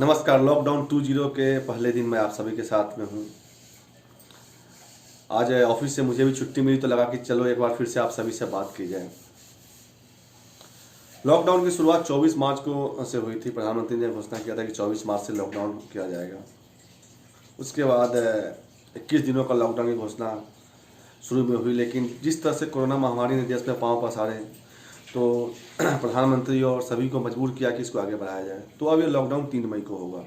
नमस्कार। लॉकडाउन 2.0 के पहले दिन मैं आप सभी के साथ में हूँ। आज ऑफिस से मुझे भी छुट्टी मिली तो लगा कि चलो एक बार फिर से आप सभी से बात की जाए। लॉकडाउन की शुरुआत 24 मार्च को से हुई थी। प्रधानमंत्री ने घोषणा किया था कि 24 मार्च से लॉकडाउन किया जाएगा। उसके बाद 21 दिनों का लॉकडाउन की घोषणा शुरू में हुई, लेकिन जिस तरह से कोरोना महामारी ने देश में पांव पसारे तो प्रधानमंत्री और सभी को मजबूर किया कि इसको आगे बढ़ाया जाए। तो अब ये लॉकडाउन 3 मई को होगा।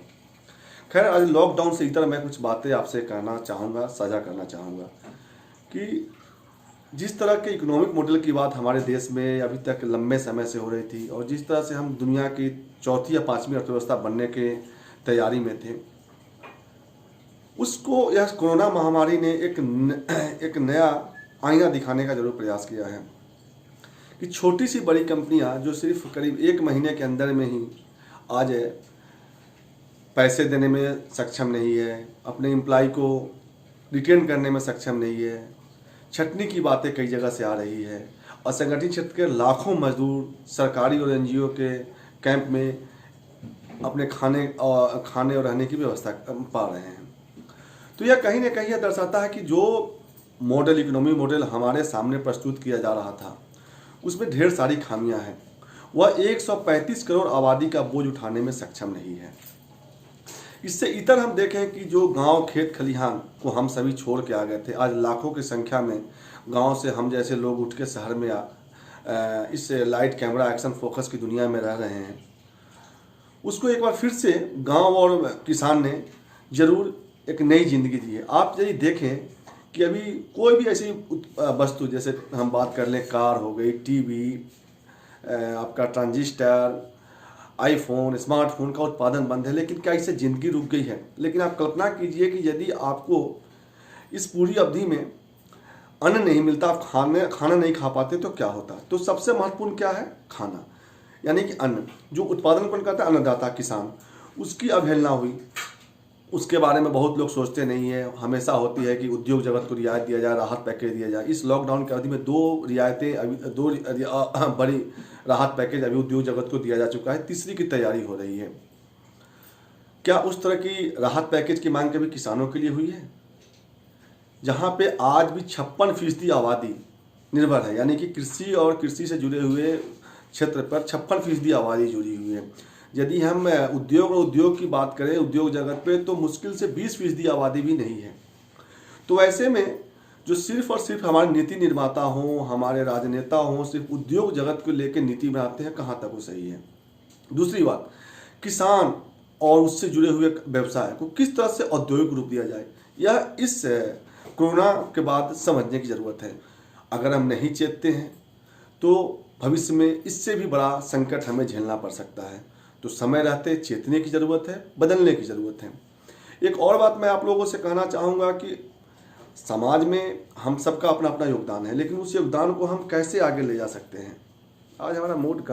खैर, आज लॉकडाउन से इतर मैं कुछ बातें आपसे कहना चाहूँगा, साझा करना चाहूँगा कि जिस तरह के इकोनॉमिक मॉडल की बात हमारे देश में अभी तक लंबे समय से हो रही थी और जिस तरह से हम दुनिया की चौथी या पांचवी अर्थव्यवस्था बनने के तैयारी में थे, उसको यह कोरोना महामारी ने एक नया आईना दिखाने का जरूर प्रयास किया है कि छोटी सी बड़ी कंपनियां जो सिर्फ करीब 1 महीने के अंदर में ही आज पैसे देने में सक्षम नहीं है, अपने एम्प्लॉय को रिटेन करने में सक्षम नहीं है, छटनी की बातें कई जगह से आ रही है। असंगठित क्षेत्र के लाखों मजदूर सरकारी और एनजीओ के कैंप में अपने खाने और रहने की व्यवस्था पा रहे हैं। तो यह कहीं ना कहीं यह दर्शाता है कि जो इकोनॉमी मॉडल हमारे सामने प्रस्तुत किया जा रहा था उसमें ढेर सारी खामियां हैं। वह 135 करोड़ आबादी का बोझ उठाने में सक्षम नहीं है। इससे इतर हम देखें कि जो गांव खेत खलिहान को हम सभी छोड़ के आ गए थे, आज लाखों की संख्या में गांव से हम जैसे लोग उठ के शहर में इस लाइट कैमरा एक्शन फोकस की दुनिया में रह रहे हैं। उसको एक बार फिर से गांव और किसान ने जरूर एक नई जिंदगी दी है। आप यदि देखें कि अभी कोई भी ऐसी वस्तु, जैसे हम बात कर लें, कार हो गई, टीवी, आपका ट्रांजिस्टर, आईफोन, स्मार्टफोन का उत्पादन बंद है, लेकिन क्या इससे ज़िंदगी रुक गई है? लेकिन आप कल्पना कीजिए कि यदि आपको इस पूरी अवधि में अन्न नहीं मिलता, आप खाना नहीं खा पाते तो क्या होता? तो सबसे महत्वपूर्ण क्या है? खाना, यानी कि अन्न। जो उत्पादन कौन करता है? अन्नदाता, किसान। उसकी अवहेलना हुई, उसके बारे में बहुत लोग सोचते नहीं है। हमेशा होती है कि उद्योग जगत को रियायत दिया जाए, राहत पैकेज दिया जाए। इस लॉकडाउन की अवधि में दो बड़ी राहत पैकेज अभी उद्योग जगत को दिया जा चुका है, तीसरी की तैयारी हो रही है। क्या उस तरह की राहत पैकेज की मांग कभी किसानों के लिए हुई है? जहां पे आज भी 56% आबादी निर्भर है, यानी कि कृषि और कृषि से जुड़े हुए क्षेत्र पर 56% आबादी जुड़ी हुई है। यदि हम उद्योग की बात करें, उद्योग जगत पे, तो मुश्किल से 20% आबादी भी नहीं है। तो ऐसे में जो सिर्फ और सिर्फ हमारे नीति निर्माता हों, हमारे राजनेता हों, सिर्फ उद्योग जगत को लेकर नीति बनाते हैं, कहाँ तक वो सही है? दूसरी बात, किसान और उससे जुड़े हुए व्यवसाय को किस तरह से औद्योगिक रूप दिया जाए, यह इस कोरोना के बाद समझने की ज़रूरत है। अगर हम नहीं चेतते हैं तो भविष्य में इससे भी बड़ा संकट हमें झेलना पड़ सकता है। तो समय रहते चेतने की ज़रूरत है, बदलने की ज़रूरत है। एक और बात मैं आप लोगों से कहना चाहूँगा कि समाज में हम सबका अपना अपना योगदान है, लेकिन उस योगदान को हम कैसे आगे ले जा सकते हैं? आज हमारा मूड